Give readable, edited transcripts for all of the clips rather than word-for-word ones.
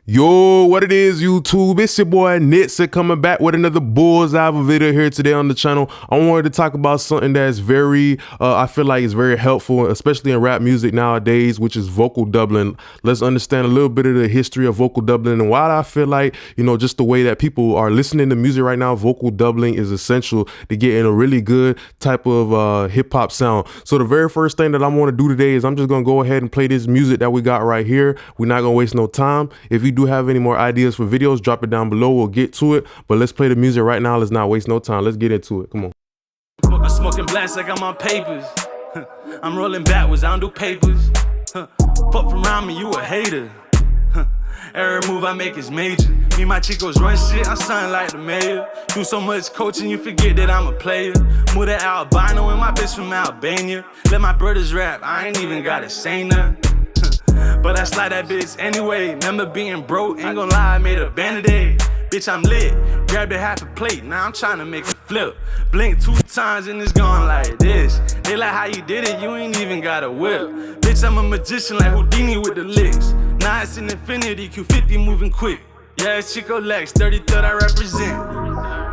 Yo, what it is, YouTube? It's your boy Nitsa coming back with another bullseye of a video here today on the channel. I wanted to talk about something that's very, I feel like is very helpful, especially in rap music nowadays, which is vocal doubling. Let's understand a little bit of the history of vocal doubling and why I feel like, you know, just the way that people are listening to music right now, vocal doubling is essential to get in a really good type of hip hop sound. So the very first thing that I want to do today is I'm just going to go ahead and play this music that we got right here. We're not going to waste no time. If you do have any more ideas for videos, drop it down below. We'll get to it, but let's play the music right now. Let's not waste no time. Let's get into it. Come on. I'm smoking blacks like I'm on papers. I'm rolling backwards, I don't do papers. Fuck around me, you a hater. Every move I make is major. Me and my chicos run shit, I'm sounding like the mayor. Do so much coaching, you forget that I'm a player. Move to albino and my bitch from Albania. Let my brothers rap, I ain't even gotta say nothing. But I slide that bitch anyway. Remember being broke, ain't gonna lie, I made a Band-Aid. Bitch, I'm lit. Grabbed a half a plate, now I'm trying to make it flip. Blink 2 times and it's gone like this. They like how you did it, you ain't even got a whip. Bitch, I'm a magician like Houdini with the licks. Now it's an infinity, Q50 moving quick. Yeah, it's Chico Lex, 33rd I represent.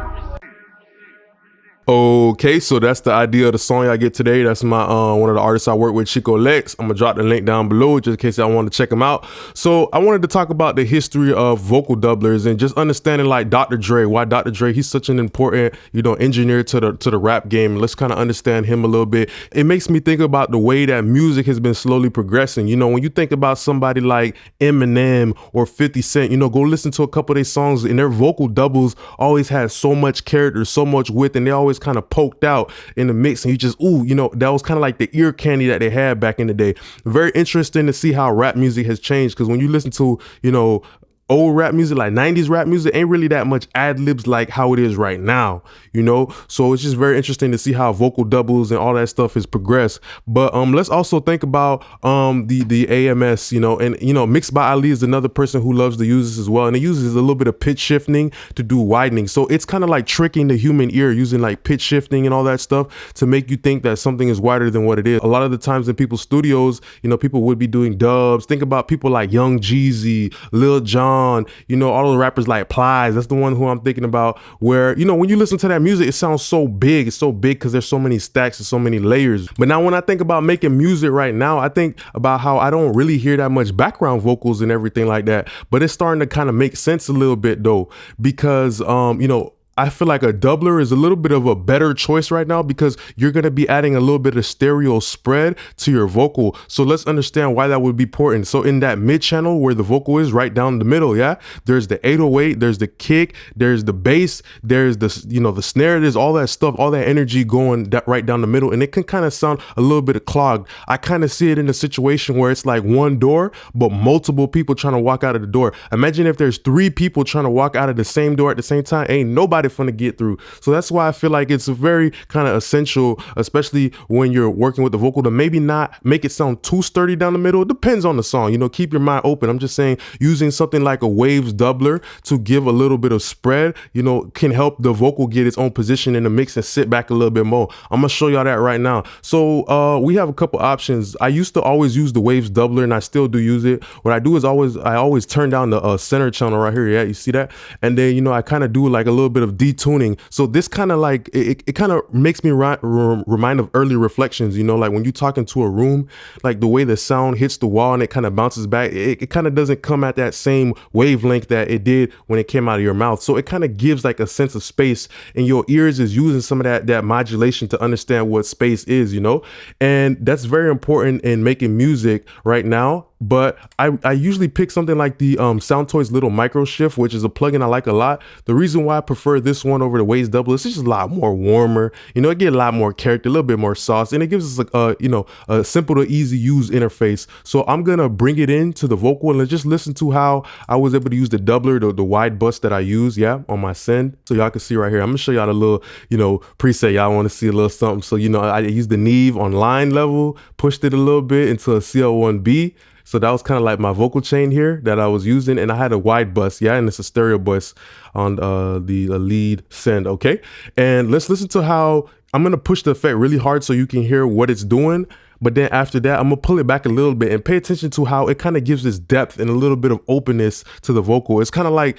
Okay, so that's the idea of the song y'all get today. That's my one of the artists I work with, Chico Lex. I'm gonna drop the link down below just in case y'all want to check him out. So I wanted to talk about the history of vocal doublers and just understanding like Dr. Dre. Why Dr. Dre? He's such an important, you know, engineer to the rap game. Let's kind of understand him a little bit. It makes me think about the way that music has been slowly progressing. You know, when you think about somebody like Eminem or 50 Cent, you know, go listen to a couple of their songs and their vocal doubles always had so much character, so much width, and they always kind of poked out in the mix, and you just, ooh, you know, that was kind of like the ear candy that they had back in the day. Very interesting to see how rap music has changed, because when you listen to, you know, old rap music, like 90s rap music, ain't really that much ad-libs like how it is right now, you know? So it's just very interesting to see how vocal doubles and all that stuff has progressed. But let's also think about the AMS, you know, and you know, Mixed by Ali is another person who loves to use this as well, and it uses a little bit of pitch shifting to do widening. So it's kind of like tricking the human ear using like pitch shifting and all that stuff to make you think that something is wider than what it is. A lot of the times in people's studios, you know, people would be doing dubs. Think about people like Young Jeezy, Lil Jon, you know, all the rappers like Plies. That's the one who I'm thinking about, where, you know, when you listen to that music, it sounds so big. It's so big because there's so many stacks and so many layers. But now when I think about making music right now, I think about how I don't really hear that much background vocals and everything like that. But it's starting to kind of make sense a little bit though, because, you know, I feel like a doubler is a little bit of a better choice right now because you're going to be adding a little bit of stereo spread to your vocal. So let's understand why that would be important. So in that mid channel where the vocal is right down the middle, yeah, there's the 808, there's the kick, there's the bass, there's the, you know, the snare, there's all that stuff, all that energy going right down the middle, and it can kind of sound a little bit clogged. I kind of see it in a situation where it's like one door, but multiple people trying to walk out of the door. Imagine if there's 3 people trying to walk out of the same door at the same time, ain't nobody to get through. So that's why I feel like it's very kind of essential, especially when you're working with the vocal, to maybe not make it sound too sturdy down the middle. It depends on the song, you know, keep your mind open. I'm just saying using something like a waves doubler to give a little bit of spread, you know, can help the vocal get its own position in the mix and sit back a little bit more. I'm gonna show y'all that right now. So we have a couple options. I used to always use the waves doubler and I still do use it. What I do is I always turn down the center channel right here. Yeah, you see that? And then, you know, I kind of do like a little bit of detuning. So this kind of like, it kind of makes me remind of early reflections, you know, like when you talk into a room, like the way the sound hits the wall and it kind of bounces back, it kind of doesn't come at that same wavelength that it did when it came out of your mouth. So it kind of gives like a sense of space, and your ears is using some of that modulation to understand what space is, you know, and that's very important in making music right now. But I usually pick something like the Soundtoys little Microshift, which is a plugin I like a lot. The reason why I prefer this one over the waves doubler is it's just a lot more warmer. You know, it get a lot more character, a little bit more sauce, and it gives us you know, a simple to easy use interface. So I'm gonna bring it into the vocal and let's just listen to how I was able to use the doubler, the wide bus that I use, yeah, on my send. So y'all can see right here. I'm gonna show y'all a little, you know, preset. Y'all want to see a little something. So, you know, I used the Neve on line level, pushed it a little bit into a CL1B. So that was kind of like my vocal chain here that I was using, and I had a wide bus, yeah, and it's a stereo bus on the lead send, okay? And let's listen to how I'm gonna push the effect really hard so you can hear what it's doing. But then after that, I'm gonna pull it back a little bit and pay attention to how it kind of gives this depth and a little bit of openness to the vocal. It's kind of like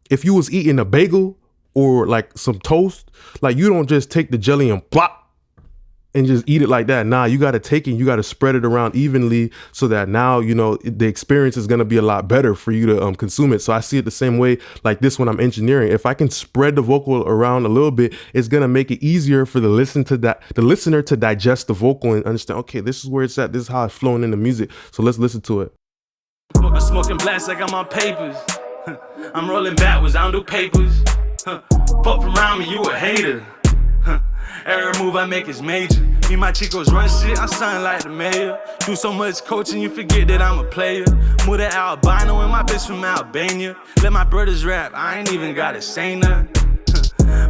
if you was eating a bagel or like some toast, like you don't just take the jelly and plop and just eat it like that. Nah, you gotta take it, you gotta spread it around evenly so that now, you know, the experience is gonna be a lot better for you to consume it. So I see it the same way like this when I'm engineering. If I can spread the vocal around a little bit, it's gonna make it easier for the listener to digest the vocal and understand, okay, this is where it's at, this is how it's flowing in the music. So let's listen to it. I'm smoking blast like I'm on papers. I'm rolling backwards, I don't do papers. Fuck around me, you a hater. Every move I make is major. Me, my chicos run shit, I'm sounding like the mayor. Do so much coaching, you forget that I'm a player. Move to albino and my bitch from Albania. Let my brothers rap, I ain't even gotta say nothing.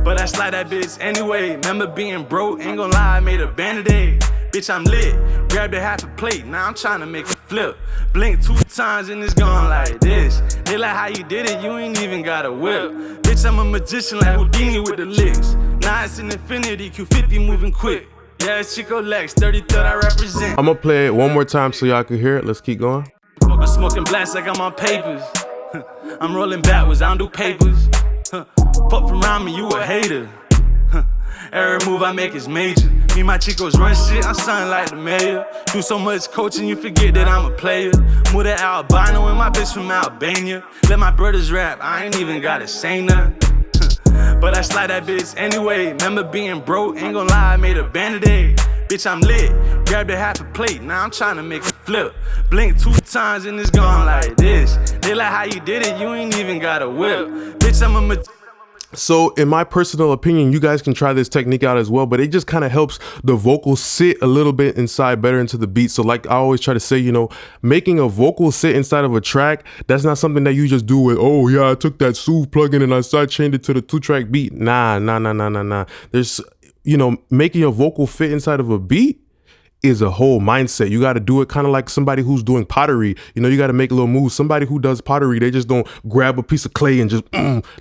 But I slide that bitch anyway. Remember being broke, ain't gon' lie, I made a Band-Aid. Bitch, I'm lit, grabbed a half a plate, now I'm tryna make a flip. Blink 2 times and it's gone like this. They like how you did it, you ain't even got a whip. Bitch, I'm a magician like Houdini with the licks. Now it's an infinity, Q50 moving quick. Yeah, it's Chico Lex, 33rd I represent. I'm gonna play it one more time so y'all can hear it. Let's keep going. I'm smoking blast like I'm on papers. I'm rolling backwards, I don't do papers. Fuck around me, you a hater. Every move I make is major. Me, my chicos run shit, I'm sounding like the mayor. Do so much coaching, you forget that I'm a player. Move to albino and my bitch from Albania. Let my brothers rap, I ain't even gotta say nothing. But I slide that bitch anyway. Remember being broke, ain't gon' lie, I made a Band-Aid. Bitch, I'm lit, grabbed a half a plate, now I'm tryna make a flip. Blink 2 times and it's gone like this. They like how you did it, you ain't even got a whip. Bitch, I'm a So in my personal opinion, you guys can try this technique out as well, but it just kind of helps the vocal sit a little bit inside better into the beat. So like I always try to say, you know, making a vocal sit inside of a track, that's not something that you just do with, oh yeah, I took that Soothe plugin and I side chained it to the 2-track beat. Nah. There's, you know, making a vocal fit inside of a beat is a whole mindset. You got to do it kind of like somebody who's doing pottery. You know, you got to make little moves. Somebody who does pottery, they just don't grab a piece of clay and just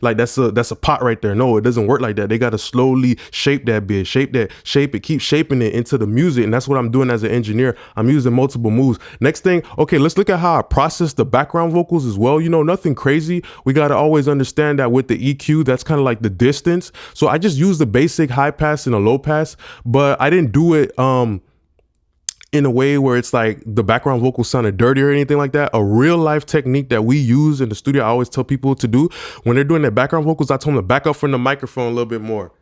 like that's a pot right there. No, it doesn't work like that. They got to slowly shape that bit, shape it, keep shaping it into the music. And that's what I'm doing as an engineer. I'm using multiple moves. Next thing, okay, let's look at how I process the background vocals as well. You know, nothing crazy. We got to always understand that with the EQ, that's kind of like the distance. So I just use the basic high pass and a low pass, but I didn't do it in a way where it's like the background vocals sounded dirty or anything like that. A real life technique that we use in the studio, I always tell people to do when they're doing their background vocals, I tell them to back up from the microphone a little bit more.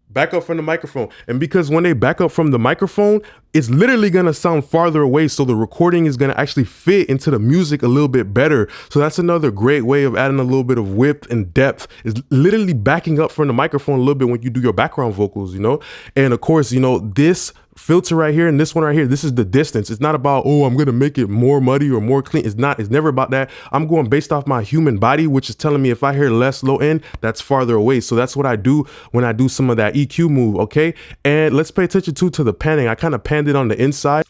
Back up from the microphone. And because when they back up from the microphone, it's literally going to sound farther away. So the recording is going to actually fit into the music a little bit better. So that's another great way of adding a little bit of width and depth, is literally backing up from the microphone a little bit when you do your background vocals, you know? And of course, you know, this filter right here and this one right here, this is the distance. It's not about, oh, I'm gonna make it more muddy or more clean. It's never about that. I'm going based off my human body, which is telling me if I hear less low end, that's farther away. So that's what I do when I do some of that EQ move, okay? And let's pay attention to the panning. I kind of panned it on the inside.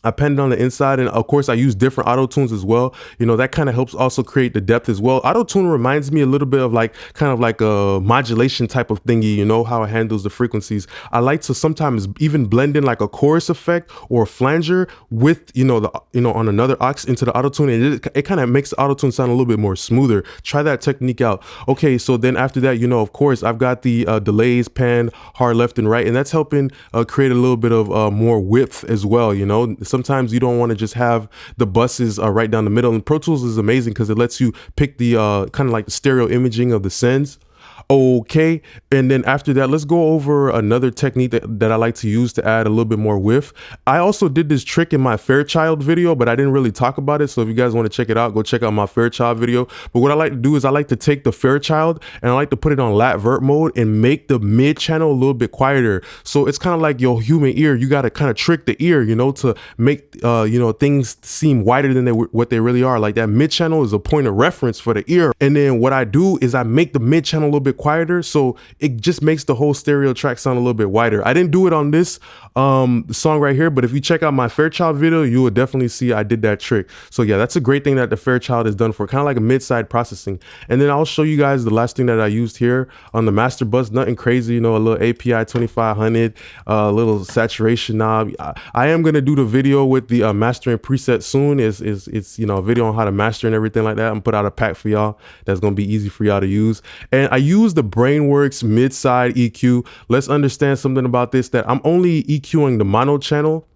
And of course I use different auto tunes as well. You know, that kind of helps also create the depth as well. Auto tune reminds me a little bit of like kind of like a modulation type of thingy, you know, how it handles the frequencies. I like to sometimes even blend in like a chorus effect or a flanger with, you know, on another aux into the auto tune, and it kind of makes the auto tune sound a little bit more smoother. Try that technique out. Okay, so then after that, you know, of course I've got the delays, pan, hard left and right, and that's helping create a little bit of more width as well. You know, sometimes you don't want to just have the buses right down the middle, and Pro Tools is amazing because it lets you pick the kind of like the stereo imaging of the sends. Okay, and then after that, let's go over another technique that I like to use to add a little bit more width. I also did this trick in my Fairchild video, but I didn't really talk about it. So if you guys want to check it out, go check out my Fairchild video. But what I like to do is I like to take the Fairchild and I like to put it on lat vert mode and make the mid channel a little bit quieter. So it's kind of like your human ear. You got to kind of trick the ear, you know, to make you know, things seem wider than what they really are. Like that mid channel is a point of reference for the ear. And then what I do is I make the mid channel a little bit bit quieter, so it just makes the whole stereo track sound a little bit wider. I didn't do it on this song right here, but if you check out my Fairchild video, you will definitely see I did that trick. So yeah, that's a great thing that the Fairchild has done for kind of like a mid-side processing. And then I'll show you guys the last thing that I used here on the master bus. Nothing crazy, you know, a little API 2500, a little saturation knob. I am gonna do the video with the mastering preset soon. It's you know, a video on how to master and everything like that. I'm put out a pack for y'all that's gonna be easy for y'all to use. And I use the Brainworks mid-side EQ. Let's understand something about this, that I'm only EQing the mono channel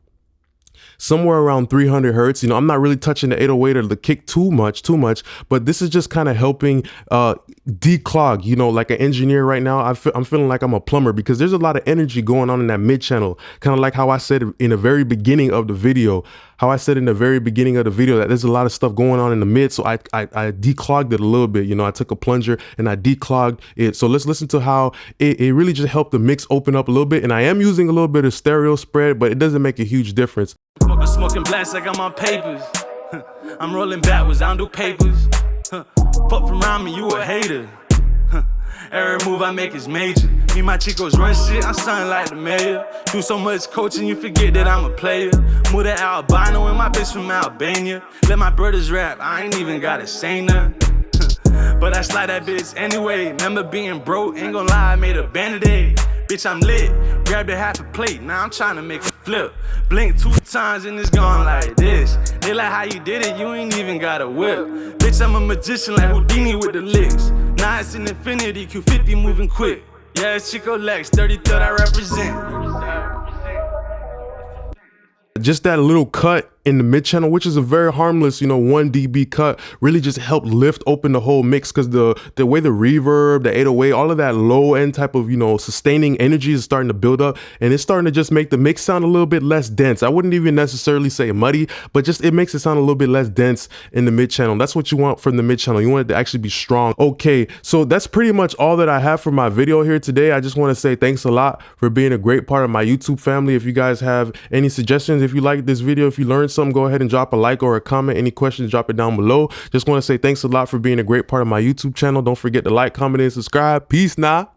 somewhere around 300 hertz. You know, I'm not really touching the 808 or the kick too much, but this is just kind of helping declog, you know, like an engineer right now. I'm feeling like I'm a plumber, because there's a lot of energy going on in that mid channel. Kind of like how I said in the very beginning of the video, that there's a lot of stuff going on in the mid. So I declogged it a little bit. You know, I took a plunger and I declogged it. So let's listen to how it really just helped the mix open up a little bit. And I am using a little bit of stereo spread, but it doesn't make a huge difference. I'm smoking blacks like I'm on papers. I'm rolling backwards, I don't do papers. Fuck around me, you a hater. Every move I make is major. Me, my chicos run shit, I'm sounding like the mayor. Do so much coaching, you forget that I'm a player. Move to albino and my bitch from Albania. Let my brothers rap, I ain't even gotta say nothing. But I slide that bitch anyway. Remember being broke, ain't gon' lie, I made a Band-Aid. Bitch, I'm lit, grabbed a half a plate, now I'm trying to make a flip. Blink 2 times and it's gone like this. They like how you did it, you ain't even got a whip. Bitch, I'm a magician like Houdini with the licks. Now it's an infinity, Q50 moving quick. Yeah, it's Chico Lex, 33rd I represent. Just that little cut in the mid channel, which is a very harmless, you know, 1 dB cut, really just helped lift open the whole mix, because the way the reverb, the 808, all of that low end type of, you know, sustaining energy is starting to build up, and it's starting to just make the mix sound a little bit less dense. I wouldn't even necessarily say muddy, but just it makes it sound a little bit less dense in the mid channel. That's what you want from the mid channel. You want it to actually be strong. Okay, so that's pretty much all that I have for my video here today. I just want to say thanks a lot for being a great part of my YouTube family. If you guys have any suggestions, if you like this video, if you learned something, go ahead and drop a like or a comment. Any questions, drop it down below. Just want to say thanks a lot for being a great part of my YouTube channel. Don't forget to like, comment, and subscribe. Peace now.